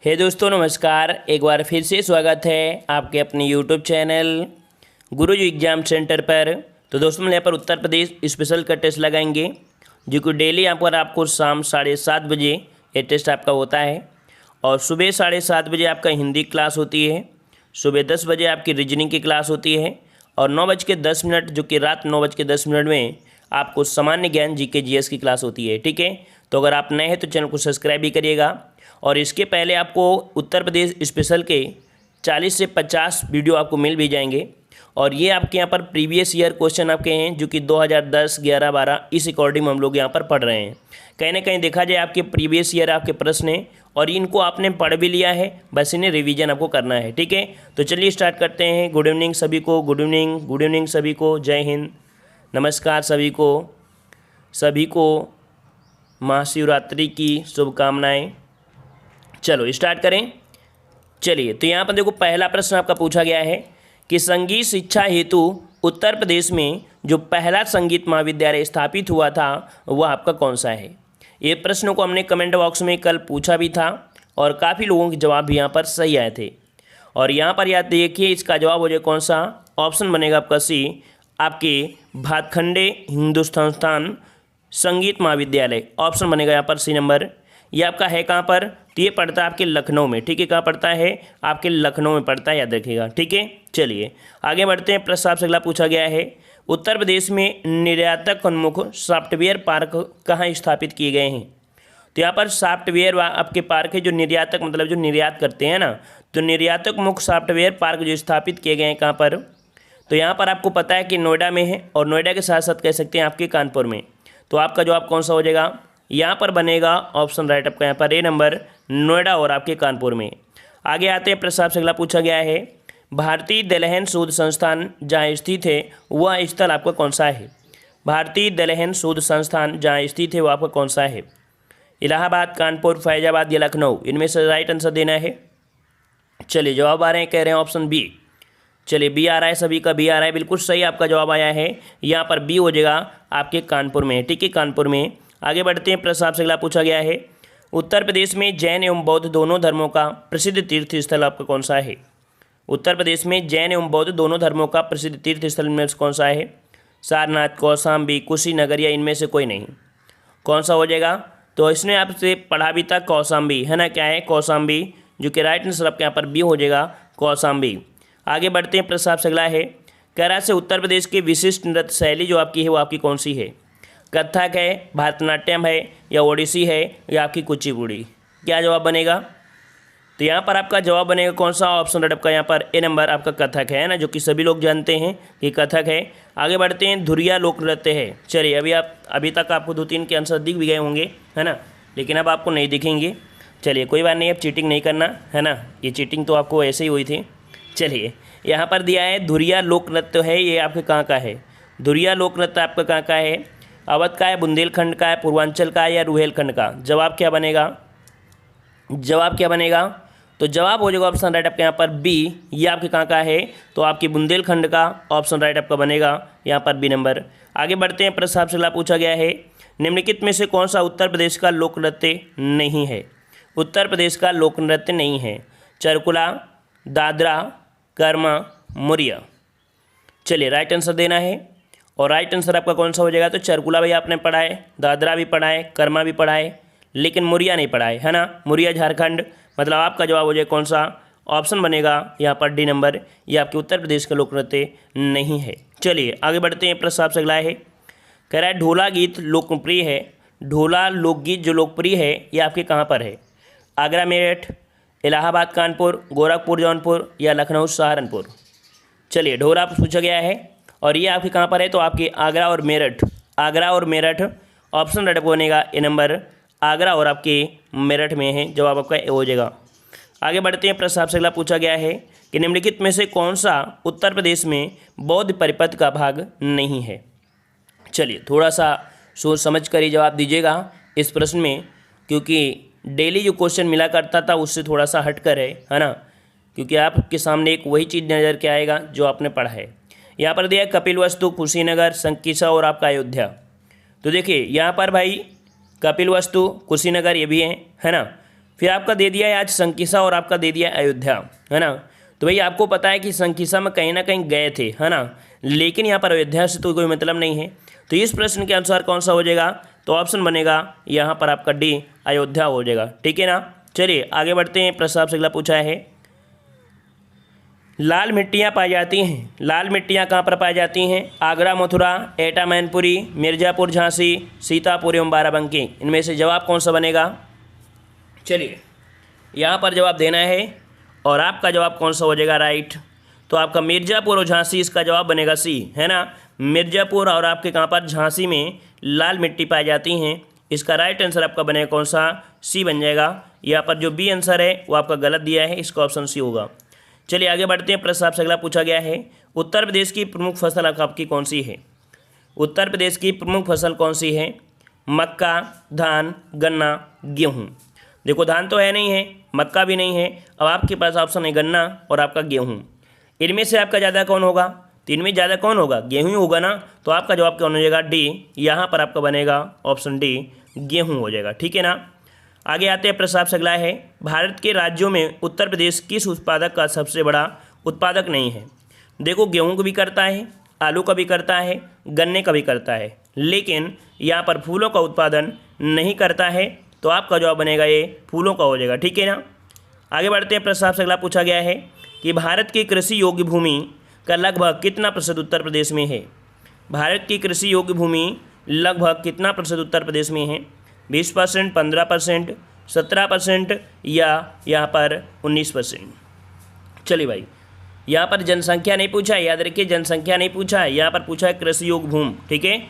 हे दोस्तों नमस्कार। एक बार फिर से स्वागत है आपके अपने यूट्यूब चैनल गुरुजी एग्जाम सेंटर पर। तो दोस्तों मैं यहाँ पर उत्तर प्रदेश स्पेशल का टेस्ट लगाएंगे, जो कि डेली यहाँ पर आपको शाम 7:30 बजे ये टेस्ट आपका होता है। और सुबह 7:30 बजे आपका हिंदी क्लास होती है, सुबह 10 बजे आपकी रीजनिंग की क्लास होती है, और 9:10 जो कि रात 9:10 में आपको सामान्य ज्ञान जीके जीएस की क्लास होती है। ठीक है, तो अगर आप नए हैं तो चैनल को सब्सक्राइब भी करिएगा। और इसके पहले आपको उत्तर प्रदेश स्पेशल के 40 से 50 वीडियो आपको मिल भी जाएंगे। और ये आपके यहाँ पर प्रीवियस ईयर क्वेश्चन आपके हैं, जो कि 2010, 11, 12 इस अकॉर्डिंग हम लोग यहाँ पर पढ़ रहे हैं। कहीं ना कहीं देखा जाए आपके प्रीवियस ईयर आपके प्रश्न हैं और इनको आपने पढ़ भी लिया है, बस इन्हें रिवीजन आपको करना है। ठीक है, तो चलिए स्टार्ट करते हैं। गुड इवनिंग सभी को, गुड इवनिंग सभी को, जय हिंद, नमस्कार सभी को महाशिवरात्रि की शुभकामनाएं। चलो स्टार्ट करें। चलिए, तो यहाँ पर देखो पहला प्रश्न आपका पूछा गया है कि संगीत शिक्षा हेतु उत्तर प्रदेश में जो पहला संगीत महाविद्यालय स्थापित हुआ था वह आपका कौन सा है। ये प्रश्न को हमने कमेंट बॉक्स में कल पूछा भी था और काफ़ी लोगों के जवाब भी यहाँ पर सही आए थे। और यहाँ पर याद देखिए, इसका जवाब हो जाए कौन सा। ऑप्शन बनेगा आपका सी, आपके भातखंडे हिंदुस्तान संगीत महाविद्यालय। ऑप्शन बनेगा यहाँ पर सी नंबर। ये आपका है कहाँ पर, तो ये पड़ता है आपके लखनऊ में। ठीक है, कहाँ पड़ता है, आपके लखनऊ में पड़ता है, याद रखिएगा। ठीक है, चलिए आगे बढ़ते हैं। प्रश्न आपसे अगला पूछा गया है, उत्तर प्रदेश में निर्यातक उन्मुख सॉफ्टवेयर पार्क कहाँ स्थापित किए गए हैं। तो यहाँ पर सॉफ्टवेयर आपके पार्क है, जो निर्यातक मतलब जो निर्यात करते हैं ना, तो निर्यातक मुख सॉफ्टवेयर पार्क जो स्थापित किए गए हैं कहाँ पर, तो यहाँ पर आपको पता है कि नोएडा में है, और नोएडा के साथ साथ कह सकते हैं आपके कानपुर में। तो आपका जवाब कौन सा हो जाएगा, यहाँ पर बनेगा ऑप्शन राइट आपका यहाँ पर ए नंबर, नोएडा और आपके कानपुर में। आगे आते हैं। प्रश्न आपसे अगला पूछा गया है, भारतीय दलहन शोध संस्थान जहाँ स्थित है वह स्थल आपका कौन सा है। भारतीय दलहन शोध संस्थान जहाँ स्थित है वह आपका कौन सा है। इलाहाबाद, कानपुर, फैजाबाद या लखनऊ, इनमें से राइट आंसर देना है। चलिए जवाब आ रहे हैं, कह रहे हैं ऑप्शन बी। चलिए बी आ रहा है, सभी का बी आ रहा है, बिल्कुल सही आपका जवाब आया है। यहाँ पर बी हो जाएगा आपके कानपुर में। ठीक है, कानपुर में। आगे बढ़ते हैं। प्रश्न आपसे अगला पूछा गया है, उत्तर प्रदेश में जैन एवं बौद्ध दोनों धर्मों का प्रसिद्ध तीर्थ स्थल आपका कौन सा है। उत्तर प्रदेश में जैन एवं बौद्ध दोनों धर्मों का प्रसिद्ध तीर्थ स्थल में से कौन सा है। सारनाथ, कौशाम्बी, कुशीनगर या इनमें से कोई नहीं। कौन सा हो जाएगा, तो इसने आपसे पढ़ा भी था कौशाम्बी, है ना, क्या है कौशाम्बी, जो कि राइट आंसर आपके यहाँ पर बी हो जाएगा कौशाम्बी। आगे बढ़ते हैं। प्रश्न आपसे अगला है, करा से उत्तर प्रदेश की विशिष्ट नृत्य शैली जो आपकी है वो आपकी कौन सी है। कथक है, भारतनाट्यम है, या ओडिसी है, या आपकी कुचिपुड़ी। क्या जवाब बनेगा, तो यहाँ पर आपका जवाब बनेगा कौन सा। ऑप्शन आपका यहाँ पर ए नंबर आपका कथक है ना, जो कि सभी लोग जानते हैं कि कथक है। आगे बढ़ते हैं। धुरिया लोक नृत्य है। चलिए अभी तक आपको 2-3 के आंसर दिख भी गए होंगे, है ना, लेकिन अब आपको नहीं दिखेंगे। चलिए कोई बात नहीं, अब चीटिंग नहीं करना, है ना, ये चीटिंग तो आपको ऐसे ही हुई थी। चलिए यहाँ पर दिया है धुरिया लोक नृत्य है, ये आपके कहाँ का है। धुरिया लोक नृत्य आपका कहाँ का है, अवध का है, बुंदेलखंड का है, पूर्वांचल का है, या रुहेलखंड का। जवाब क्या बनेगा, तो जवाब हो जाएगा ऑप्शन राइट आपके यहाँ पर बी। ये आपके कहाँ का है, तो आपकी बुंदेलखंड का ऑप्शन राइट आपका बनेगा यहाँ पर बी नंबर। आगे बढ़ते हैं। प्रश्न आपसे पूछा गया है, निम्नलिखित में से कौन सा उत्तर प्रदेश का लोक नृत्य नहीं है। उत्तर प्रदेश का लोक नृत्य नहीं है। चरकुला, दादरा, कर्मा, मुरिया। चलिए राइट आंसर देना है, और राइट आंसर आपका कौन सा हो जाएगा, तो चरकुला भी आपने पढ़ा है, दादरा भी पढ़ा है, कर्मा भी पढ़ा है, लेकिन मुरिया नहीं पढ़ा है ना। मुरिया झारखंड, मतलब आपका जवाब हो जाए कौन सा। ऑप्शन बनेगा यहाँ पर डी नंबर, ये आपके उत्तर प्रदेश का लोक नृत्य नहीं है। चलिए आगे बढ़ते हैं। प्रश्न आपसे अगला है, कह रहा है ढोला गीत लोकप्रिय है। ढोला लोकगीत जो लोकप्रिय है ये आपके कहाँ पर है। आगरा, मेरठ, इलाहाबाद, कानपुर, गोरखपुर, जौनपुर, या लखनऊ, सहारनपुर। चलिए ढोला पूछा गया है और ये आपके कहाँ पर है, तो आपके आगरा और मेरठ। ऑप्शन राइट बनेगा ए नंबर, आगरा और आपके मेरठ में है। जवाब आपका ए हो जाएगा। आगे बढ़ते हैं। प्रश्न आपसे अगला पूछा गया है कि निम्नलिखित में से कौन सा उत्तर प्रदेश में बौद्ध परिपथ का भाग नहीं है। चलिए थोड़ा सा सोच समझ कर ही जवाब दीजिएगा इस प्रश्न में, क्योंकि डेली जो क्वेश्चन मिला करता था उससे थोड़ा सा हट कर है ना, क्योंकि आपके सामने एक वही चीज़ नज़र के आएगा जो आपने पढ़ा है। यहाँ पर दिया कपिलवस्तु, कुशीनगर, संकिसा और आपका अयोध्या। तो देखिए यहाँ पर भाई कपिलवस्तु, कुशीनगर ये भी है ना, फिर आपका दे दिया है आज संकिसा और आपका दे दिया है अयोध्या, है ना। तो भाई आपको पता है कि संकिसा में कहीं ना कहीं गए थे, है ना, लेकिन यहाँ पर अयोध्या से तो कोई मतलब नहीं है। तो इस प्रश्न के अनुसार कौन सा हो जाएगा, तो ऑप्शन बनेगा यहाँ पर आपका डी अयोध्या हो जाएगा, ठीक है ना। चलिए आगे बढ़ते हैं। प्रश्न आपसे अगला पूछा है, लाल मिट्टियाँ पाई जाती हैं, लाल मिट्टियाँ कहाँ पर पाई जाती हैं, आगरा, मथुरा, एटा, मैनपुरी, मिर्ज़ापुर, झांसी, सीतापुर एवं बाराबंकी, इनमें से जवाब कौन सा बनेगा। चलिए यहाँ पर जवाब देना है और आपका जवाब कौन सा हो जाएगा राइट, तो आपका मिर्ज़ापुर और झांसी, इसका जवाब बनेगा सी, है ना। मिर्ज़ापुर और आपके कहाँ पर झांसी में लाल मिट्टी पाई जाती हैं, इसका राइट आंसर आपका बनेगा कौन सा, सी बन जाएगा। यहाँ पर जो बी आंसर है वो आपका गलत दिया है, इसका ऑप्शन सी होगा। चलिए आगे बढ़ते हैं। प्रश्न आपसे अगला पूछा गया है, उत्तर प्रदेश की प्रमुख फसल आपकी कौन सी है। उत्तर प्रदेश की प्रमुख फसल कौन सी है, मक्का, धान, गन्ना, गेहूँ। देखो धान तो है नहीं है, मक्का भी नहीं है, अब आपके पास ऑप्शन है गन्ना और आपका गेहूँ। इनमें से आपका ज़्यादा कौन होगा, तो इनमें ज़्यादा कौन होगा, गेहूँ ही होगा ना। तो आपका जवाब कौन हो जाएगा, डी, यहाँ पर आपका बनेगा ऑप्शन डी गेहूँ हो जाएगा, ठीक है ना। आगे आते हैं। प्रश्न आपसे अगला है, भारत के राज्यों में उत्तर प्रदेश किस उत्पादक का सबसे बड़ा उत्पादक नहीं है। देखो गेहूँ को भी करता है, आलू का भी करता है, गन्ने का भी करता है, लेकिन यहाँ पर फूलों का उत्पादन नहीं करता है। तो आपका जवाब बनेगा ये फूलों का हो जाएगा, ठीक है ना। आगे बढ़ते हैं। प्रश्न आपसे अगला पूछा गया है कि भारत की कृषि योग्य भूमि का लगभग कितना प्रतिशत उत्तर प्रदेश में है। भारत की कृषि योग्य भूमि लगभग कितना प्रतिशत उत्तर प्रदेश में है, 20%, 15%, 17% या यहाँ पर 19%। चलिए भाई यहाँ पर जनसंख्या नहीं पूछा है, याद रखिए जनसंख्या नहीं पूछा है, यहाँ पर पूछा है कृषि योग्य भूमि, ठीक है।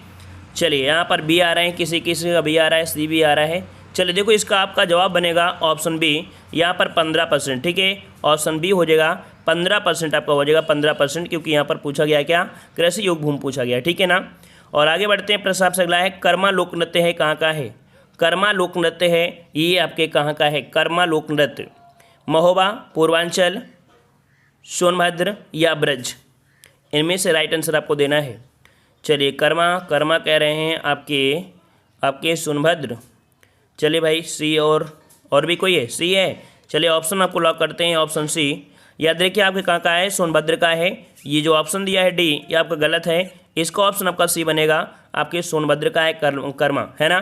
चलिए यहाँ पर बी आ रहे हैं, किसी किसी का बी आ रहा है, सी भी आ रहा है। चलिए देखो इसका आपका जवाब बनेगा ऑप्शन बी, यहाँ पर 15%, ठीक है। ऑप्शन बी हो जाएगा 15%, आपका हो जाएगा 15%, क्योंकि यहाँ पर पूछा गया क्या, कृषि योग्य भूमि पूछा गया, ठीक है ना। और आगे बढ़ते हैं। प्रश्न आपसे अगला है, कर्मा लोक नृत्य है कहाँ का है। कर्मा लोक नृत्य है ये आपके कहाँ का है, कर्मा लोक नृत्य, महोबा, पूर्वांचल, सोनभद्र या ब्रज, इनमें से राइट आंसर आपको देना है। चलिए कर्मा कह रहे हैं आपके सोनभद्र। चलिए भाई सी और भी कोई है, सी है। चलिए ऑप्शन आपको लॉक करते हैं, ऑप्शन सी। याद रखिए आपके कहाँ का है, सोनभद्र का है। ये जो ऑप्शन दिया है डी, ये आपका गलत है, इसका ऑप्शन आपका सी बनेगा, आपके सोनभद्र का है कर्मा, है ना।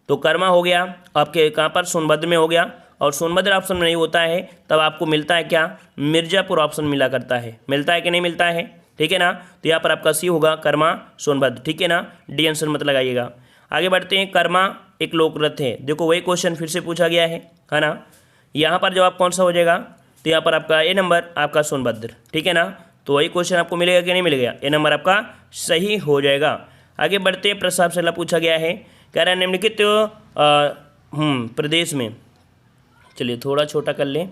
तो कर्मा हो गया आपके कहाँ पर, सोनभद्र में हो गया। और सोनभद्र ऑप्शन में नहीं होता है तब आपको मिलता है क्या, मिर्ज़ापुर ऑप्शन मिला करता है, मिलता है कि नहीं मिलता है, ठीक है ना। तो यहाँ पर आपका सी होगा कर्मा सोनभद्र, ठीक है ना। डी आंसर मत लगाइएगा। आगे बढ़ते हैं। कर्मा एक लोक नृत्य है, देखो वही क्वेश्चन फिर से पूछा गया है ना। यहाँ पर जवाब कौन सा हो जाएगा, तो यहाँ पर आपका ए नंबर आपका सोनभद्र, ठीक है ना। तो वही क्वेश्चन आपको मिलेगा कि नहीं मिलेगा, ए नंबर आपका सही हो जाएगा। आगे बढ़ते हैं। प्रश्न आपसे पूछा गया है, कह रहा है निम्नलिखित प्रदेश में, चलिए थोड़ा छोटा कर लें,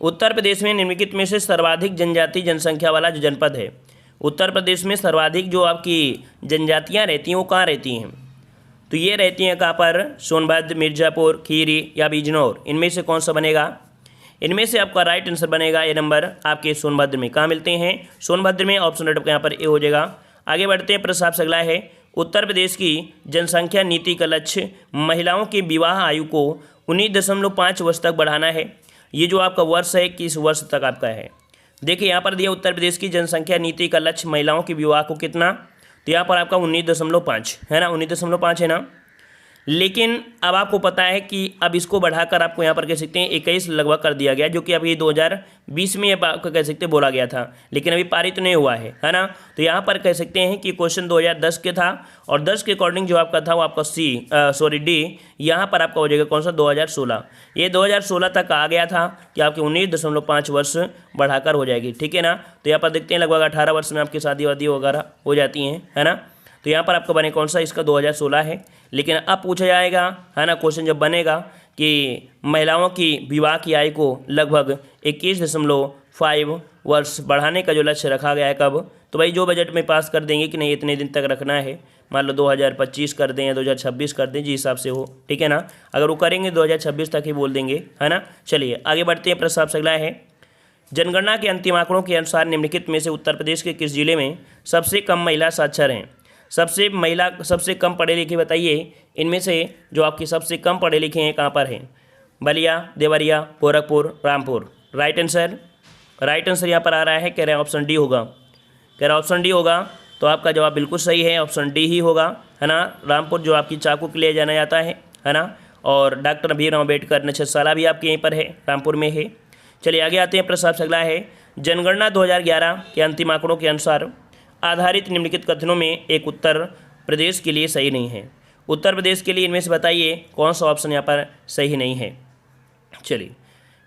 उत्तर प्रदेश में निम्नलिखित में से सर्वाधिक जनजातीय जनसंख्या वाला जो जनपद है। उत्तर प्रदेश में सर्वाधिक जो आपकी जनजातियाँ रहती हैं वो कहाँ रहती हैं, तो ये रहती हैं कहाँ पर, सोनभद्र, मिर्ज़ापुर, खीरी या बिजनौर, इनमें से कौन सा बनेगा। इनमें से आपका राइट आंसर बनेगा ए नंबर आपके सोनभद्र में। कहाँ मिलते हैं, सोनभद्र में, ऑप्शन राइट आपका यहाँ पर ए हो जाएगा। आगे बढ़ते हैं। प्रश्न आपसे अगला है, उत्तर प्रदेश की जनसंख्या नीति का लक्ष्य महिलाओं की विवाह आयु को 19.5 वर्ष तक बढ़ाना है। ये जो आपका वर्ष है किस वर्ष तक आपका है, देखिए यहाँ पर दिया उत्तर प्रदेश की जनसंख्या नीति का लक्ष्य महिलाओं की विवाह को कितना, तो यहाँ पर आपका 19.5 है ना, 19.5 है ना। लेकिन अब आपको पता है कि अब इसको बढ़ाकर आपको यहाँ पर कह सकते हैं 21 लगभग कर दिया गया, जो कि अभी 2020 में आपको कह सकते बोला गया था, लेकिन अभी पारित नहीं हुआ है ना। तो यहाँ पर कह सकते हैं कि क्वेश्चन 2010 के था और 10 के अकॉर्डिंग जो आपका था वो आपका डी यहाँ पर आपका हो जाएगा कौन सा, 2016। ये 2016 तक आ गया था कि आपके 19.5 वर्ष बढ़ाकर हो जाएगी, ठीक है ना। तो यहाँ पर देखते हैं लगभग 18 वर्ष में आपकी शादी वादी वगैरह हो जाती हैं, है ना। तो यहाँ पर आपका बने कौन सा, इसका 2016 है। लेकिन अब पूछा जाएगा, है ना, क्वेश्चन जब बनेगा कि महिलाओं की विवाह की आयु को लगभग 21.5 वर्ष बढ़ाने का जो लक्ष्य रखा गया है कब, तो भाई जो बजट में पास कर देंगे कि नहीं इतने दिन तक रखना है, मान लो 2025 कर दें या 2026 कर दें, जिस हिसाब से हो, ठीक है ना। अगर वो करेंगे 2026 तक ही बोल देंगे, है ना। चलिए आगे बढ़ते हैं। प्रश्न आपसे अगला है, जनगणना के अंतिम आंकड़ों के अनुसार निम्नलिखित में से उत्तर प्रदेश के किस जिले में सबसे कम महिला साक्षर हैं। सबसे कम पढ़े लिखे बताइए, इनमें से जो आपके सबसे कम पढ़े लिखे हैं कहाँ पर हैं। बलिया, देवरिया, गोरखपुर, रामपुर। राइट आंसर यहाँ पर आ रहा है, कह रहे हैं ऑप्शन डी होगा। कह रहा है ऑप्शन डी होगा, तो आपका जवाब बिल्कुल सही है, ऑप्शन डी ही होगा, है ना। रामपुर जो आपकी चाकू के लिए जाना जाता है ना। और डॉक्टर भीमराव अम्बेडकर नक्षत्रशाला भी आपके यहीं पर है, रामपुर में है। चलिए आगे आते हैं, प्रश्न आपसे अगला है, जनगणना 2011 के अंतिम आंकड़ों के अनुसार आधारित निम्नलिखित कथनों में एक उत्तर प्रदेश के लिए सही नहीं है। उत्तर प्रदेश के लिए इनमें से बताइए कौन सा ऑप्शन यहाँ पर सही नहीं है। चलिए,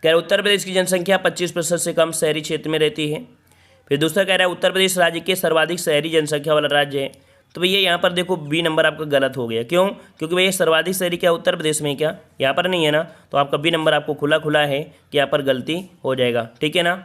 कह रहे उत्तर प्रदेश की जनसंख्या 25% से कम शहरी क्षेत्र में रहती है। फिर दूसरा कह रहा है उत्तर प्रदेश राज्य के सर्वाधिक शहरी जनसंख्या वाला राज्य है। तो भैया यहाँ पर देखो बी नंबर आपका गलत हो गया। क्यों? क्योंकि भैया सर्वाधिक शहरी क्या उत्तर प्रदेश में, क्या यहाँ पर नहीं है ना। तो आपका बी नंबर आपको खुला है कि यहाँ पर गलती हो जाएगा। ठीक है ना,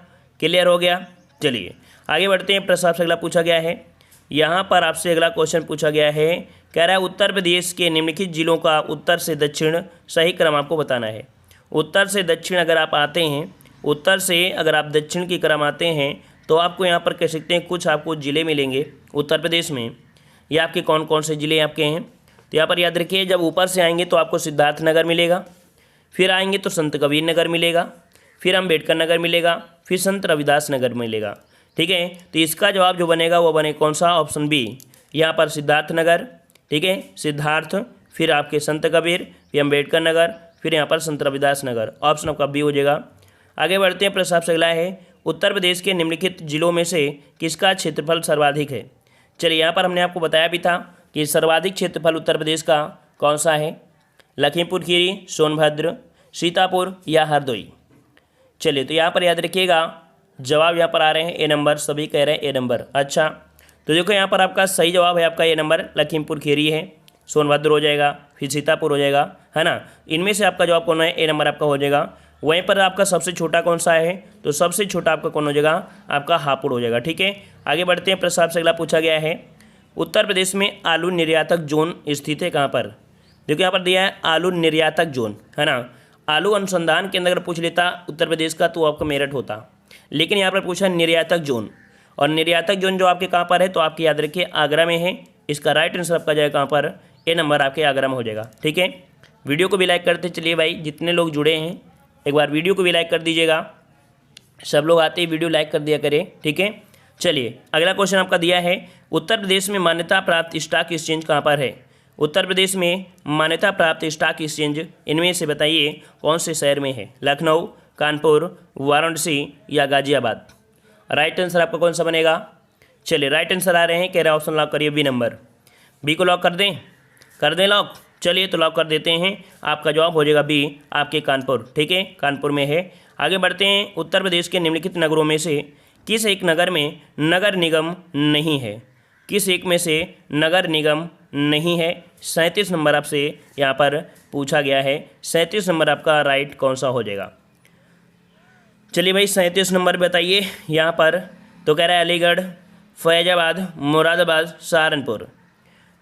क्लियर हो गया। चलिए आगे बढ़ते हैं, प्रश्न आपसे अगला पूछा गया है। यहाँ पर आपसे अगला क्वेश्चन पूछा गया है, कह रहा है उत्तर प्रदेश के निम्नलिखित जिलों का उत्तर से दक्षिण सही क्रम आपको बताना है। उत्तर से दक्षिण अगर आप आते हैं, उत्तर से अगर आप दक्षिण की क्रम आते हैं तो आपको यहाँ पर कह सकते हैं कुछ आपको ज़िले मिलेंगे उत्तर प्रदेश में। ये आपके कौन कौन से ज़िले आपके हैं, तो यहाँ पर याद रखिए, जब ऊपर से आएंगे तो आपको सिद्धार्थ नगर मिलेगा, फिर आएंगे तो संत कबीर नगर मिलेगा, फिर अम्बेडकर नगर मिलेगा, फिर संत रविदास नगर मिलेगा। ठीक है, तो इसका जवाब जो बनेगा वो बने कौन सा, ऑप्शन बी, यहाँ पर सिद्धार्थ नगर। ठीक है, सिद्धार्थ, फिर आपके संत कबीर, फिर अम्बेडकर नगर, फिर यहाँ पर संत रविदास नगर। ऑप्शन आपका बी हो जाएगा। आगे बढ़ते हैं, प्रश्न आपसे अगला है, उत्तर प्रदेश के निम्नलिखित जिलों में से किसका क्षेत्रफल सर्वाधिक है। चलिए यहाँ पर हमने आपको बताया भी था कि सर्वाधिक क्षेत्रफल उत्तर प्रदेश का कौन सा है, लखीमपुर खीरी, सोनभद्र, सीतापुर या हरदोई। चलिए तो यहाँ पर याद रखिएगा, जवाब यहाँ पर आ रहे हैं ए नंबर, सभी कह रहे हैं ए नंबर। अच्छा, तो देखो यहाँ पर आपका सही जवाब है आपका ए नंबर, लखीमपुर खीरी है, सोनभद्र हो जाएगा, फिर सीतापुर हो जाएगा, है ना। इनमें से आपका जवाब कौन है, ए नंबर आपका हो जाएगा। वहीं पर आपका सबसे छोटा कौन सा है, तो सबसे छोटा आपका कौन हो जाएगा, आपका हापुड़ हो जाएगा। ठीक है, आगे बढ़ते हैं, प्रश्न आपसे अगला पूछा गया है, उत्तर प्रदेश में आलू निर्यातक जोन स्थित है कहाँ पर। देखो यहाँ पर दिया है आलू निर्यातक जोन, है ना। आलू अनुसंधान केंद्र अगर पूछ लेता उत्तर प्रदेश का तो आपका मेरठ होता, लेकिन यहाँ पर पूछा निर्यातक जोन, और निर्यातक जोन जो आपके कहाँ पर है, तो आपके याद रखिए आगरा में है। इसका राइट आंसर आपका जाएगा कहाँ पर, ए नंबर आपके आगरा में हो जाएगा। ठीक है, वीडियो को भी लाइक करते चलिए भाई, जितने लोग जुड़े हैं एक बार वीडियो को भी लाइक कर दीजिएगा। सब लोग आते ही वीडियो लाइक कर दिया करें। ठीक है, चलिए अगला क्वेश्चन आपका दिया है, उत्तर प्रदेश में मान्यता प्राप्त स्टॉक एक्सचेंज कहाँ पर है। उत्तर प्रदेश में मान्यता प्राप्त स्टॉक एक्सचेंज इनमें से बताइए कौन से शहर में है, लखनऊ, कानपुर, वाराणसी या गाजियाबाद। राइट आंसर आपका कौन सा बनेगा। चलिए राइट आंसर आ रहे हैं, कह रहे ऑप्शन लॉक करिए बी नंबर, बी को लॉक कर दें लॉक। चलिए तो लॉक कर देते हैं, आपका जवाब हो जाएगा बी, आपके कानपुर। ठीक है, कानपुर में है। आगे बढ़ते हैं, उत्तर प्रदेश के निम्नलिखित नगरों में से किस एक नगर में नगर निगम नहीं है। किस एक में से नगर निगम नहीं है। 37 नंबर आपसे यहाँ पर पूछा गया है। 37 नंबर आपका राइट कौन सा हो जाएगा। चलिए भाई 37 नंबर बताइए यहाँ पर, तो कह रहा है अलीगढ़, फैजाबाद, मुरादाबाद, सहारनपुर।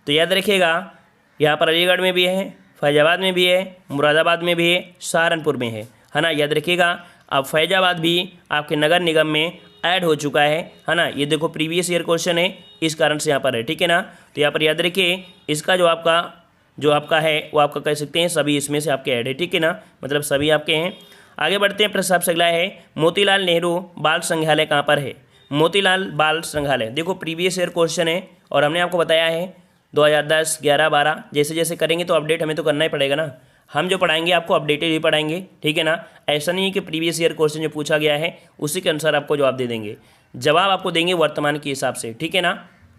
तो याद रखिएगा यहाँ पर अलीगढ़ में भी है, फैजाबाद में भी है, मुरादाबाद में भी है, सहारनपुर में है ना। याद रखिएगा, अब फैजाबाद भी आपके नगर निगम में ऐड हो चुका है ना। ये देखो प्रीवियस ईयर क्वेश्चन है, इस कारण से यहाँ पर है। ठीक है ना, तो यहाँ पर याद रखिए इसका जो आपका है वो आपका कह सकते हैं सभी इसमें से आपके ऐड है। ठीक है ना, मतलब सभी आपके हैं। आगे बढ़ते हैं, प्रश्न आपसे अगला है, मोतीलाल नेहरू बाल संग्रहालय कहाँ पर है। मोतीलाल बाल संग्रहालय, देखो प्रीवियस ईयर क्वेश्चन है और हमने आपको बताया है 2010, 11, 12 जैसे जैसे करेंगे तो अपडेट हमें तो करना ही पड़ेगा ना। हम जो पढ़ाएंगे आपको अपडेटेड ही पढ़ाएंगे। ठीक है ना, ऐसा नहीं है कि प्रीवियस ईयर क्वेश्चन जो पूछा गया है उसी के अनुसार आपको जवाब दे देंगे। जवाब आपको देंगे वर्तमान के हिसाब से। ठीक है ना,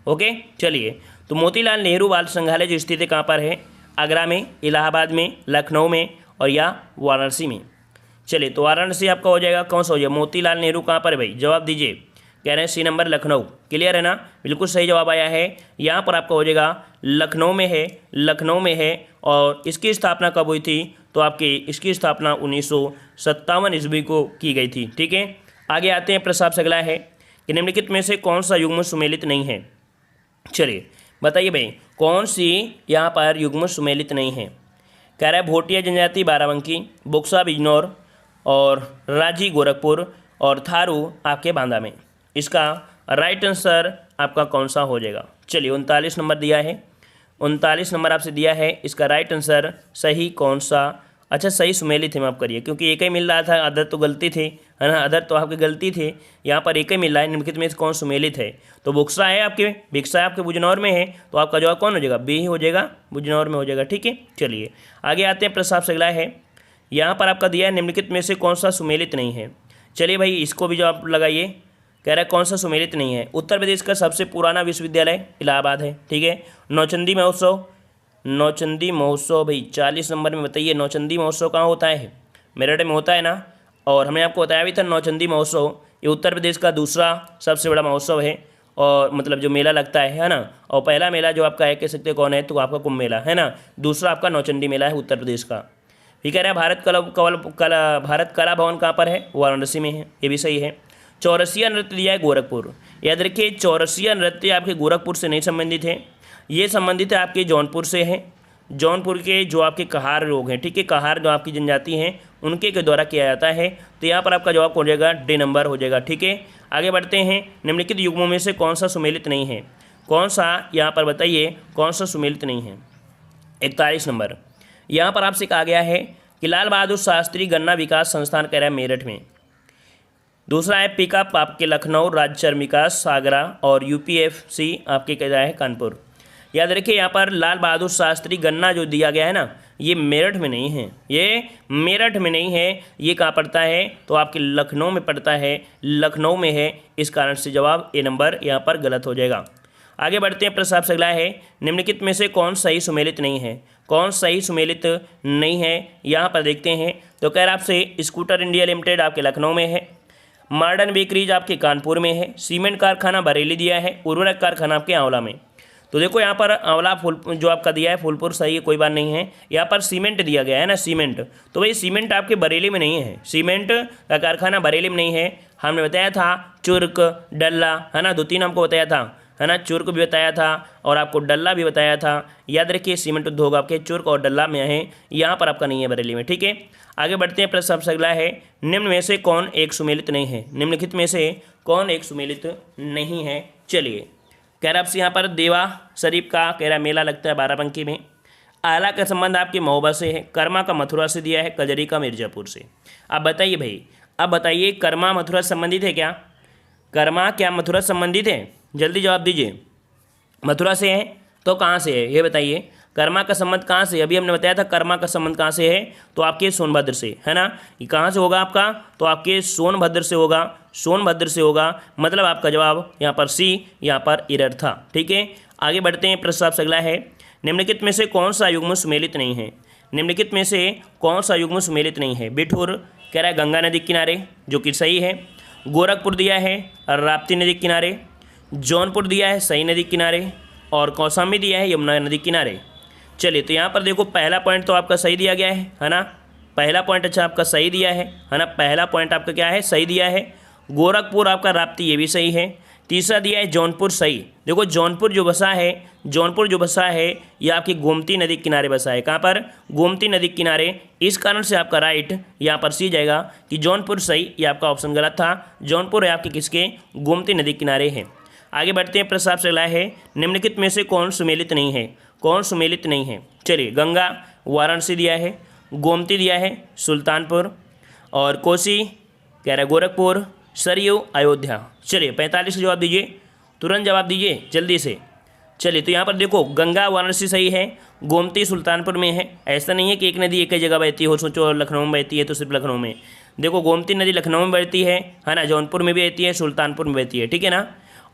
ओके। चलिए, तो मोतीलाल नेहरू बाल संग्रहालय जो स्थित है कहाँ पर है, आगरा में, इलाहाबाद में, लखनऊ में और या वाराणसी में। चलिए, तो वाराणसी आपका हो जाएगा, कौन सा हो जाएगा, मोतीलाल नेहरू कहाँ पर है भाई, जवाब दीजिए। कह रहे हैं सी नंबर लखनऊ। क्लियर है ना, बिल्कुल सही जवाब आया है। यहाँ पर आपका हो जाएगा लखनऊ में है, लखनऊ में है। और इसकी स्थापना कब हुई थी, तो आपकी इसकी स्थापना 1957 ईस्वी को की गई थी। ठीक है, आगे आते हैं, प्रश्न आपसे अगला है कि निम्नलिखित में से कौन सा युग्म सुमेलित नहीं है। चलिए बताइए भाई, कौन सी यहाँ पर युग्म सुमेलित नहीं है। कह रहा है भोटिया जनजाति बाराबंकी, बुक्सा बिजनौर और राजी गोरखपुर और थारू आपके बांदा में। इसका राइट आंसर आपका कौन सा हो जाएगा। चलिए 39 नंबर दिया है, 39 नंबर आपसे दिया है, इसका राइट आंसर सही कौन सा अच्छा सही सुमेलित है, माफ़ करिए, क्योंकि एक ही मिल रहा था, अदर तो गलती थी, है ना, अदर तो आपकी गलती थी। यहाँ पर एक ही मिल रहा है, निम्नलिखित में से कौन सुमेलित है? तो बुक्सा है आपके, भिक्सा आपके बुजनौर में है, तो आपका जवाब कौन हो जाएगा? बी ही हो जाएगा, बुजनौर में हो जाएगा। ठीक है, चलिए आगे आते हैं। प्रश्न आपसे अगला है, यहाँ पर आपका दिया है निम्नलिखित में से कौन सा सुमेलित नहीं है। चलिए भाई इसको भी जवाब लगाइए। कह रहा है कौन सा सुमेलित नहीं है? उत्तर प्रदेश का सबसे पुराना विश्वविद्यालय इलाहाबाद है। ठीक है, नौचंदी महोत्सव, नौचंदी महोत्सव भाई 40 नंबर में बताइए, नौचंदी महोत्सव कहाँ होता है? मेरठ में होता है ना। और हमने आपको बताया भी था नौचंदी महोत्सव ये उत्तर प्रदेश का दूसरा सबसे बड़ा महोत्सव है, और मतलब जो मेला लगता है ना। और पहला मेला जो आपका है कह सकते कौन है? तो आपका कुंभ मेला है ना। दूसरा आपका नौचंदी मेला है उत्तर प्रदेश का। फिर कह रहा है भारत कला भवन कहाँ पर है? वाराणसी में है, ये भी सही है। चौरसिया नृत्य दिया है गोरखपुर। याद रखिए चौरसिया नृत्य आपके गोरखपुर से नहीं संबंधित है, ये संबंधित है आपके जौनपुर से है। जौनपुर के जो आपके कहार लोग हैं, ठीक है, कहार जो आपकी जनजाति हैं उनके के द्वारा किया जाता है। तो यहाँ पर आपका जवाब हो जाएगा डी नंबर हो जाएगा। ठीक है, आगे बढ़ते हैं। निम्नलिखित युग्मों में से कौन सा सुमेलित नहीं है? कौन सा यहाँ पर बताइए कौन सा सुमेलित नहीं है? 41 नंबर यहाँ पर आपसे कहा गया है कि लाल बहादुर शास्त्री गन्ना विकास संस्थान कह रहा है मेरठ में। दूसरा है पिकअप आपके लखनऊ, राज्य श्रम विकास आगरा, और UPFC आपके कह रहा है कानपुर। याद रखिए यहाँ पर लाल बहादुर शास्त्री गन्ना जो दिया गया है ना, ये मेरठ में नहीं है, ये मेरठ में नहीं है, ये कहाँ पड़ता है? तो आपके लखनऊ में पड़ता है, लखनऊ में है। इस कारण से जवाब ए नंबर यहाँ पर गलत हो जाएगा। आगे बढ़ते हैं। प्रश्न आपसे अगला है, निम्नलिखित में से कौन सही सुमेलित नहीं है? कौन सही सुमेलित नहीं है यहाँ पर देखते हैं। तो कह रहा आपसे स्कूटर इंडिया लिमिटेड आपके लखनऊ में है, मॉडर्न बेकरीज आपके कानपुर में है, सीमेंट कारखाना बरेली दिया है, उर्वरक कारखाना आपके आंवला में। तो देखो यहाँ पर आंवला जो आपका दिया है फूलपुर सही है, कोई बात नहीं है। यहाँ पर सीमेंट दिया गया है ना, सीमेंट, तो भाई सीमेंट आपके बरेली में नहीं है, सीमेंट का कारखाना बरेली में नहीं है। हमने बताया था चुर्क, डल्ला, है ना, 2-3 हमको बताया था, है ना, चुर्क भी बताया था और आपको डल्ला भी बताया था। याद रखिए सीमेंट उद्योग आपके चुर्क और डल्ला में है, यहाँ पर आपका नहीं है बरेली में। ठीक है, आगे बढ़ते हैं। प्रश्न सबसे अगला है, निम्न में से कौन एक सुमेलित नहीं है? निम्नलिखित में से कौन एक सुमेलित नहीं है? चलिए कह रहा आपसे यहाँ पर देवा शरीफ का कह रहा मेला लगता है बाराबंकी में। आला का संबंध आपके महोबा से है, कर्मा का मथुरा से दिया है, कजरी का मिर्जापुर से। अब बताइए भाई, अब बताइए कर्मा मथुरा संबंधित है क्या? कर्मा क्या मथुरा संबंधित है? जल्दी जवाब दीजिए। मथुरा से है तो कहाँ से है ये बताइए। कर्मा का संबंध कहाँ से? अभी हमने बताया था कर्मा का संबंध कहाँ से है, तो आपके सोनभद्र से, है ना। ये कहाँ से होगा आपका? तो आपके सोनभद्र से होगा, सोनभद्र से होगा। मतलब आपका जवाब यहाँ पर सी, यहाँ पर इरर था। ठीक है, आगे बढ़ते हैं। प्रश्न आपसे अगला है, निम्नलिखित में से कौन सा युग्म सुमेलित नहीं है? निम्नलिखित में से कौन सा युग्म सुमेलित नहीं है? बिठूर कह रहा है गंगा नदी किनारे, जो कि सही है। गोरखपुर दिया है राप्ती नदी किनारे, जौनपुर दिया है सई नदी किनारे, और कौशाम्बी दिया है यमुना नदी किनारे। चलिए तो यहाँ पर देखो पहला पॉइंट तो आपका सही दिया गया है ना, पहला पॉइंट अच्छा आपका सही दिया है ना, पहला पॉइंट आपका क्या है? सही दिया है। गोरखपुर आपका राप्ती ये भी सही है। तीसरा दिया है जौनपुर सही। देखो जौनपुर जो बसा है, जौनपुर जो बसा है ये आपकी गोमती नदी किनारे बसा है। कहाँ पर? गोमती नदी किनारे। इस कारण से आपका राइट यहाँ पर सी जाएगा कि जौनपुर सही, ये आपका ऑप्शन गलत था। जौनपुर है आपके किसके? गोमती नदी किनारे है। आगे बढ़ते हैं। प्रश्न आपसे अगला है, निम्नलिखित में से कौन सुमेलित नहीं है? कौन सुमेलित नहीं है? चलिए गंगा वाराणसी दिया है, गोमती दिया है सुल्तानपुर, और कोसी कह रहा है गोरखपुर, सरयू अयोध्या। चलिए 45 का जवाब दीजिए, तुरंत जवाब दीजिए जल्दी से। चलिए तो यहाँ पर देखो गंगा वाराणसी सही है, गोमती सुल्तानपुर में है। ऐसा नहीं है कि एक नदी एक ही जगह बहती हो, सोचो लखनऊ में बहती है तो सिर्फ लखनऊ में। देखो गोमती नदी लखनऊ में बहती है ना, जौनपुर में भी बहती है, सुल्तानपुर में बहती है, ठीक है ना।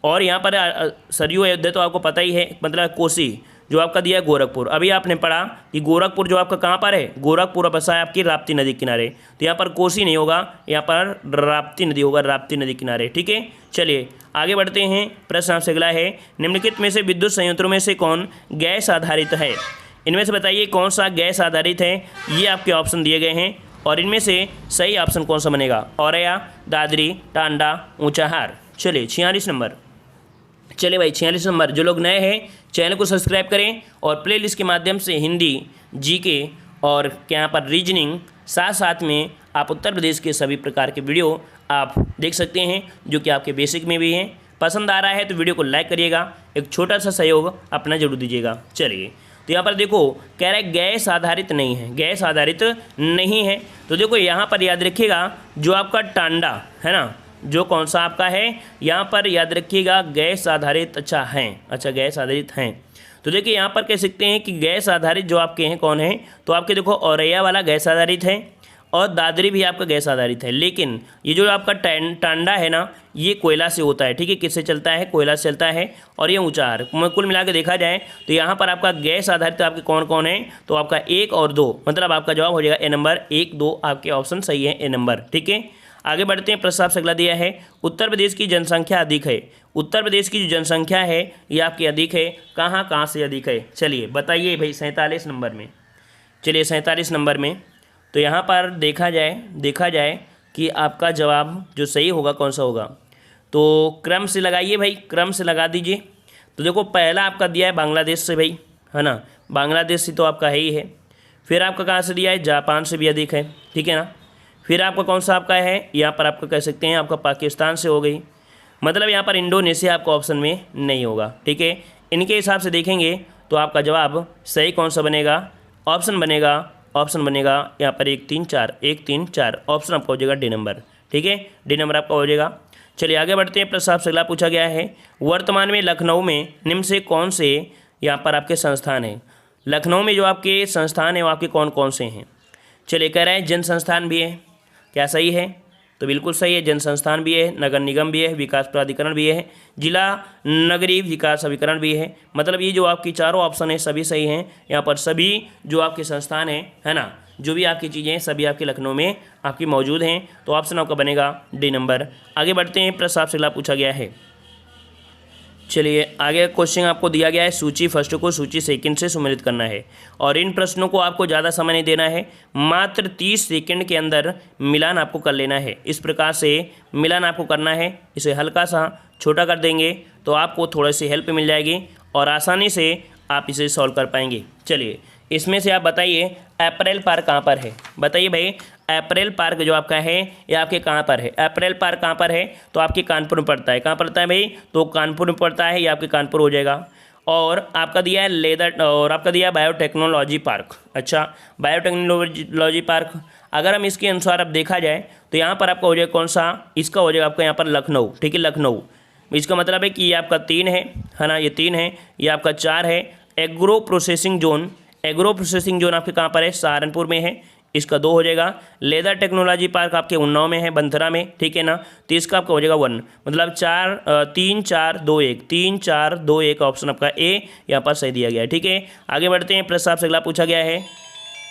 और यहाँ पर सरयू अयोध्या तो आपको पता ही है, मतलब कोसी जो आपका दिया है गोरखपुर। अभी आपने पढ़ा कि गोरखपुर जो आपका कहाँ पर है? गोरखपुर बसा है आपकी राप्ती नदी किनारे, तो यहाँ पर कोसी नहीं होगा, यहाँ पर राप्ती नदी होगा, राप्ती नदी किनारे। ठीक है, चलिए आगे बढ़ते हैं। प्रश्न आपसे अगला है, निम्नलिखित में से विद्युत संयंत्रों में से कौन गैस आधारित है? इनमें से बताइए कौन सा गैस आधारित है। ये आपके ऑप्शन दिए गए हैं और इनमें से सही ऑप्शन कौन सा बनेगा? औरैया, दादरी, टांडा, ऊंचाहार। चलिए 46 नंबर। चलिए भाई 46 नंबर। जो लोग नए हैं चैनल को सब्सक्राइब करें और प्लेलिस्ट के माध्यम से हिंदी, जीके और यहाँ पर रीजनिंग साथ साथ में आप उत्तर प्रदेश के सभी प्रकार के वीडियो आप देख सकते हैं, जो कि आपके बेसिक में भी हैं। पसंद आ रहा है तो वीडियो को लाइक करिएगा, एक छोटा सा सहयोग अपना जरूर दीजिएगा। चलिए तो यहाँ पर देखो कह रहा है गैस आधारित नहीं है, गैस आधारित नहीं है। तो देखो यहाँ पर याद रखिएगा जो आपका टांडा है ना, जो कौन सा आपका है यहाँ पर याद रखिएगा गैस आधारित अच्छा गैस आधारित हैं। तो देखिए यहाँ पर कह सकते हैं कि गैस आधारित जो आपके हैं कौन है, तो आपके देखो औरैया वाला गैस आधारित है और दादरी भी आपका गैस आधारित है। लेकिन ये जो आपका टांडा है ना, ये कोयला से होता है, ठीक है, किससे चलता है, कोयला से चलता है और ये ऊंचार। कुल मिला के देखा जाए तो यहाँ पर आपका गैस आधारित आपके कौन कौन है, तो आपका 1 और 2, मतलब आपका जवाब हो जाएगा ए नंबर 1 2 आपके ऑप्शन सही है, ए नंबर। ठीक है, आगे बढ़ते हैं। प्रस्ताव से अगला दिया है उत्तर प्रदेश की जनसंख्या अधिक है। उत्तर प्रदेश की जो जनसंख्या है ये आपकी अधिक है, कहाँ से अधिक है, चलिए बताइए भाई 47 नंबर में। चलिए 47 नंबर में तो यहाँ पर देखा जाए कि आपका जवाब जो सही होगा कौन सा होगा, तो क्रम से लगाइए भाई, क्रम से लगा दीजिए। तो देखो पहला आपका दिया है बांग्लादेश से भाई, है ना, बांग्लादेश से तो आपका है ही है। फिर आपका कहाँ से दिया है, जापान से भी अधिक है, ठीक है ना। फिर आपका कौन सा आपका है, यहाँ पर आपका कह सकते हैं आपका पाकिस्तान से हो गई, मतलब यहाँ पर इंडोनेशिया आपका ऑप्शन में नहीं होगा। ठीक है, इनके हिसाब से देखेंगे तो आपका जवाब सही कौन सा बनेगा, ऑप्शन बनेगा यहाँ पर 1 3 4 ऑप्शन आपका हो जाएगा डी नंबर। ठीक है, डी नंबर आपका हो जाएगा। चलिए आगे बढ़ते हैं। प्रस्ताव से अगला पूछा गया है वर्तमान में लखनऊ में निम्न से कौन से यहाँ पर आपके संस्थान हैं। लखनऊ में जो आपके संस्थान हैं वो आपके कौन कौन से हैं। चलिए कह रहे हैं जन संस्थान भी है, क्या सही है, तो बिल्कुल सही है, जन संस्थान भी है, नगर निगम भी है, विकास प्राधिकरण भी है, जिला नगरीय विकास अभिकरण भी है। मतलब ये जो आपकी चारों ऑप्शन है सभी सही हैं। यहाँ पर सभी जो आपके संस्थान हैं, है ना, जो भी आपकी चीज़ें हैं सभी आपके लखनऊ में आपकी मौजूद हैं। तो ऑप्शन आपका बनेगा डी नंबर। आगे बढ़ते हैं। प्रस्ताव से अगला पूछा गया है, चलिए आगे क्वेश्चन आपको दिया गया है सूची फर्स्ट को सूची सेकंड से सम्मिलित करना है और इन प्रश्नों को आपको ज़्यादा समय नहीं देना है, मात्र 30 सेकंड के अंदर मिलान आपको कर लेना है। इस प्रकार से मिलान आपको करना है, इसे हल्का सा छोटा कर देंगे तो आपको थोड़ी सी हेल्प मिल जाएगी और आसानी से आप इसे सॉल्व कर पाएंगे। चलिए इसमें से आप बताइए अप्रैल पार्क कहाँ पर है, बताइए भाई अप्रैल पार्क जो आपका है ये आपके कहाँ पर है, अप्रैल पार्क कहाँ पर है, तो आपके कानपुर में पड़ता है। कहाँ पड़ता है भाई, तो कानपुर में पड़ता है, ये आपके कानपुर हो जाएगा। और आपका दिया है लेदर और आपका दिया है बायोटेक्नोलॉजी पार्क। अच्छा बायोटेक्नोलॉजी पार्क अगर हम इसके अनुसार अब देखा जाए तो यहाँ पर आपका हो जाएगा कौन सा, इसका हो जाएगा आपका यहाँ पर लखनऊ। ठीक है, लखनऊ, इसका मतलब है कि ये आपका 3 है ना, ये 3 है, ये आपका 4 है। एग्रो प्रोसेसिंग जोन आपके कहाँ पर है, सहारनपुर में है, इसका 2 हो जाएगा। लेदर टेक्नोलॉजी पार्क आपके उन्नाव में है, बंथरा में, ठीक है ना, तो इसका आपका हो जाएगा 1, मतलब 3 4 2 1 3 4 2 1 ऑप्शन आपका ए यहाँ पर सही दिया गया है। ठीक है, आगे बढ़ते हैं। प्रस्ताव से अगला पूछा गया है,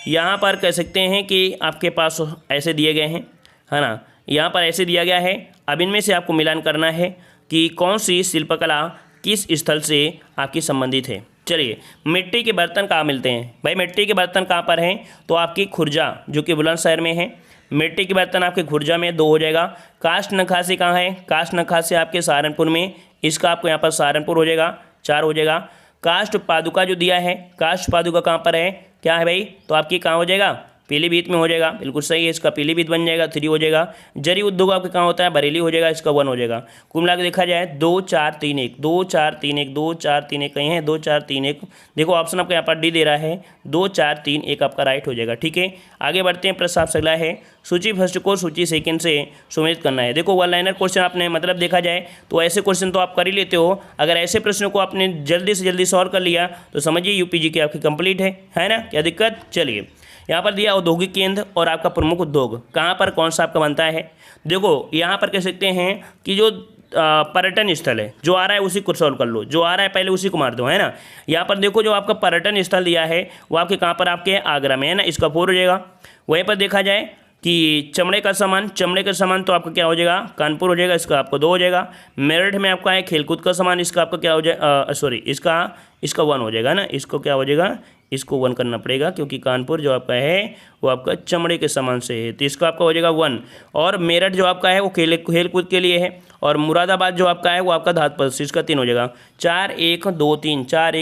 यहाँ पर कह सकते हैं कि आपके पास ऐसे दिए गए हैं, है ना, यहाँ पर ऐसे दिया गया है। अब इनमें से आपको मिलान करना है कि कौन सी शिल्पकला किस स्थल से आपकी संबंधित है। चलिए मिट्टी के बर्तन कहाँ मिलते हैं भाई, मिट्टी के बर्तन कहाँ पर हैं, तो आपकी खुर्जा जो कि बुलंदशहर में है, मिट्टी के बर्तन आपके खुर्जा में 2 हो जाएगा। काष्ठ नक्काशी कहाँ है, काष्ठ नक्काशी आपके सहारनपुर में, इसका आपको यहाँ पर सहारनपुर हो जाएगा, 4 हो जाएगा। काष्ठ पादुका जो दिया है, काष्ठ पादुका कहाँ पर है, क्या है भाई, तो आपकी कहाँ हो जाएगा, पीलीभीत में हो जाएगा, बिल्कुल सही है, इसका पीलीभीत बन जाएगा, 3 हो जाएगा। जरी उद्योग आपके कहाँ होता है, बरेली हो जाएगा, इसका 1 हो जाएगा। कुल मिला के देखा जाए 2 4 3 1 2 4 3 1 2 4 3 1 कहीं है 2 4 3 1, देखो ऑप्शन आपका यहाँ पर डी दे रहा है, 2 4 3 1 आपका राइट हो जाएगा। ठीक है, आगे बढ़ते हैं। प्रस्ताव से अगला है सूची फर्स्ट को सूची सेकंड से सम्मिलित करना है। देखो 1 लाइनर क्वेश्चन आपने मतलब देखा जाए तो ऐसे क्वेश्चन तो आप कर ही लेते हो, अगर ऐसे प्रश्नों को आपने जल्दी से जल्दी सॉल्व कर लिया तो समझिए यूपीजी की आपकी कंप्लीट है ना, क्या दिक्कत। चलिए यहाँ पर दिया औद्योगिक केंद्र और आपका प्रमुख उद्योग कहाँ पर कौन सा आपका बनता है। देखो यहाँ पर कह सकते हैं कि जो पर्यटन स्थल है जो आ रहा है उसी को सॉल्व कर लो, जो आ रहा है पहले उसी को मार दो, है ना। यहाँ पर देखो जो आपका पर्यटन स्थल दिया है वो आपके कहाँ पर आपके आगरा में है ना, इसका 4 हो जाएगा। वहीं पर देखा जाए कि चमड़े का सामान तो आपका क्या हो जाएगा, कानपुर हो जाएगा, इसका आपको 2 हो जाएगा। मेरठ में आपका है खेलकूद का सामान, इसका आपका क्या हो जाएगा, सॉरी इसका 1 हो जाएगा ना, इसको क्या हो जाएगा, इसको 1 करना पड़ेगा क्योंकि कानपुर जो आपका है वो आपका चमड़े के सामान से है, तो इसका आपका हो जाएगा 1। और मेरठ जो आपका है वो खेलकूद के लिए है, और मुरादाबाद जो आपका है वो आपका धातु, इसका 3 हो जाएगा। 4 1 2 3 4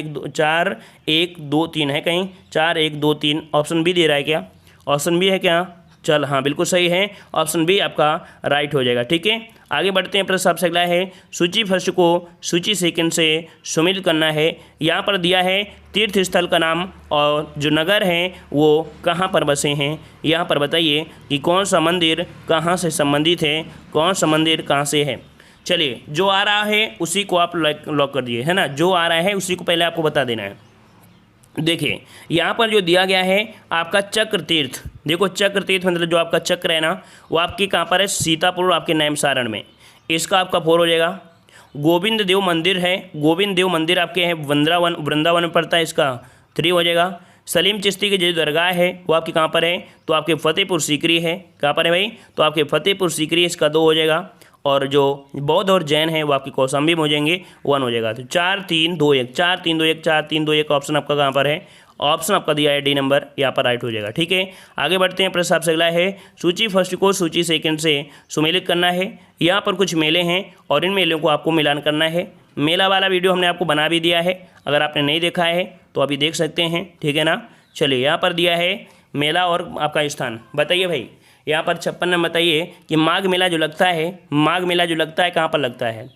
1 2 3 है कहीं, 4 1 2 3 ऑप्शन बी दे रहा है क्या, ऑप्शन बी है क्या, चल हाँ बिल्कुल सही है, ऑप्शन बी आपका राइट हो जाएगा। ठीक है, आगे बढ़ते हैं। प्रश्न आपसे अगला है, सूची फर्स्ट को सूची सेकंड से सम्मिलित करना है। यहाँ पर दिया है तीर्थ स्थल का नाम और जो नगर हैं वो कहाँ पर बसे हैं। यहाँ पर बताइए कि कौन सा मंदिर कहाँ से संबंधित है, कौन सा मंदिर कहाँ से है। चलिए, जो आ रहा है उसी को आप लॉक कर दिए, है ना, जो आ रहा है उसी को पहले आपको बता देना है। देखिए यहाँ पर जो दिया गया है आपका चक्र तीर्थ, देखो चक्र तीर्थ मतलब जो आपका चक्र है ना वो आपकी कहाँ पर है, सीतापुर आपके नैमसारण में, इसका आपका 4 हो जाएगा। गोविंद देव मंदिर है, गोविंद देव मंदिर आपके हैं वृंदावन में पड़ता है, इसका 3 हो जाएगा। सलीम चिश्ती की जो दरगाह है वो आपकी कहाँ पर है, तो आपके फतेहपुर सीकरी है, कहाँ पर है भाई, तो आपके फतेहपुर सीकरी, इसका 2 हो जाएगा। और जो बौद्ध और जैन है वो आपकी कौशाम्बी में हो जाएंगे, 1 हो जाएगा। तो 4 3 2 1 4 3 2 1 4 3 2 1 ऑप्शन आपका कहाँ पर है, ऑप्शन आपका दिया है डी नंबर, यहाँ पर राइट हो जाएगा। ठीक है, आगे बढ़ते हैं। प्रश्न आपसे अगला है, सूची फर्स्ट को सूची सेकंड से सुमेलित करना है। यहाँ पर कुछ मेले हैं और इन मेलों को आपको मिलान करना है। मेला वाला वीडियो हमने आपको बना भी दिया है, अगर आपने नहीं देखा है तो अभी देख सकते हैं। ठीक है ना, चलिए यहाँ पर दिया है मेला और आपका स्थान, बताइए भाई यहाँ पर 56 में बताइए कि माघ मेला जो लगता है, माघ मेला जो लगता है कहाँ पर लगता है।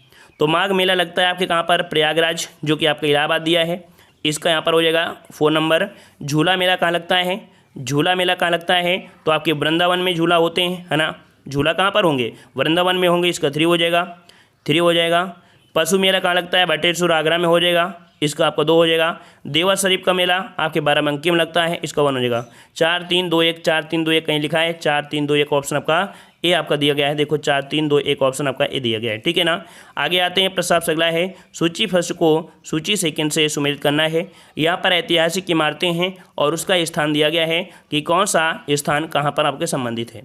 तो माघ मेला लगता है आपके कहाँ पर, प्रयागराज, जो कि आपका इलाहाबाद दिया है, इसका यहाँ पर हो जाएगा 4 नंबर। झूला मेला कहाँ लगता है, झूला मेला कहाँ लगता है, तो आपके वृंदावन में झूला होते हैं, है ना, झूला कहाँ पर होंगे, वृंदावन में होंगे, इसका 3 हो जाएगा, 3 हो जाएगा। पशु मेला कहाँ लगता है, बटेश्वर आगरा में हो जाएगा, इसका आपका 2 हो जाएगा। देवा शरीफ का मेला आपके बाराबंकी में लगता है, इसका 1 हो जाएगा। 4 3 2 1 4 3 2 1 कहीं लिखा है, 4 3 2 1 ऑप्शन आपका ए आपका दिया गया है। देखो 4 3 2 1 ऑप्शन आपका ए दिया गया है। ठीक है ना, आगे आते हैं। प्रश्न आपसे अगला है, सूची फर्स्ट को सूची सेकंड से सुमेलित करना है। यहाँ पर ऐतिहासिक इमारतें हैं और उसका स्थान दिया गया है कि कौन सा स्थान कहाँ पर आपके संबंधित है।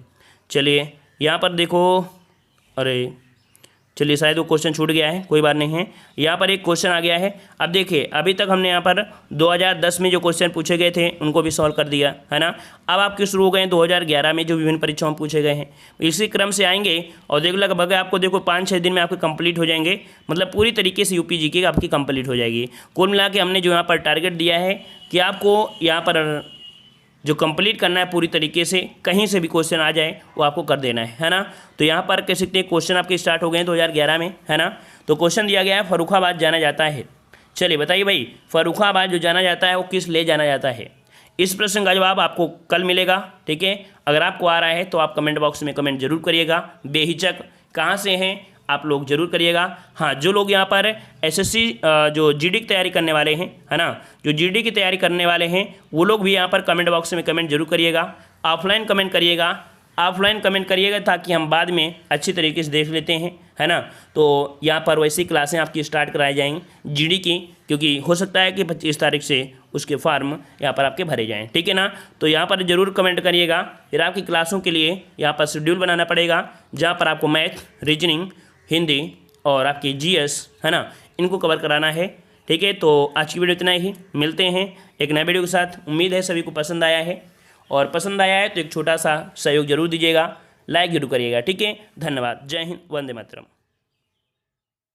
चलिए यहाँ पर देखो, अरे चलिए शायद वो क्वेश्चन छूट गया है, कोई बात नहीं है। यहाँ पर एक क्वेश्चन आ गया है। अब देखिए अभी तक हमने यहाँ पर 2010 में जो क्वेश्चन पूछे गए थे उनको भी सॉल्व कर दिया, है ना। अब आपके शुरू हो गए 2011 में जो विभिन्न परीक्षाओं में पूछे गए हैं, इसी क्रम से आएंगे और देखो लगभग आपको देखो 5-6 दिन में आपके कंप्लीट हो जाएंगे, मतलब पूरी तरीके से यूपी जीके आपकी कंप्लीट हो जाएगी। कुल मिला के हमने जो यहाँ पर टारगेट दिया है कि आपको यहाँ पर जो कंप्लीट करना है पूरी तरीके से, कहीं से भी क्वेश्चन आ जाए वो आपको कर देना है ना। तो यहाँ पर कह सकते हैं क्वेश्चन आपके स्टार्ट हो गए हैं 2011 में, है ना। तो क्वेश्चन दिया गया है, फर्रुखाबाद जाना जाता है। चलिए बताइए भाई, फर्रुखाबाद जो जाना जाता है वो किस ले जाना जाता है। इस प्रश्न का जवाब आपको कल मिलेगा। ठीक है, अगर आपको आ रहा है तो आप कमेंट बॉक्स में कमेंट जरूर करिएगा, बेहिचक कहाँ से हैं आप लोग जरूर करिएगा। हाँ, जो लोग यहाँ पर एसएससी जो जीडी की तैयारी करने वाले हैं, है ना, जो जीडी की तैयारी करने वाले हैं वो लोग भी यहाँ पर कमेंट बॉक्स में कमेंट जरूर करिएगा। ऑफलाइन कमेंट करिएगा, ऑफलाइन कमेंट करिएगा ताकि हम बाद में अच्छी तरीके से देख लेते हैं, है ना। तो यहाँ पर वैसी क्लासें आपकी स्टार्ट कराई जाएंगी जीडी की, क्योंकि हो सकता है कि 25 तारीख से उसके फॉर्म यहाँ पर आपके भरे जाएँ। ठीक है ना, तो यहाँ पर जरूर कमेंट करिएगा। फिर आपकी क्लासों के लिए यहाँ पर शेड्यूल बनाना पड़ेगा, जहाँ पर आपको मैथ, रीजनिंग, हिंदी और आपकी जीएस, है ना, इनको कवर कराना है। ठीक है, तो आज की वीडियो इतना ही, मिलते हैं एक नए वीडियो के साथ। उम्मीद है सभी को पसंद आया है, और पसंद आया है तो एक छोटा सा सहयोग जरूर दीजिएगा, लाइक जरूर करिएगा। ठीक है, धन्यवाद, जय हिंद, वंदे मातरम।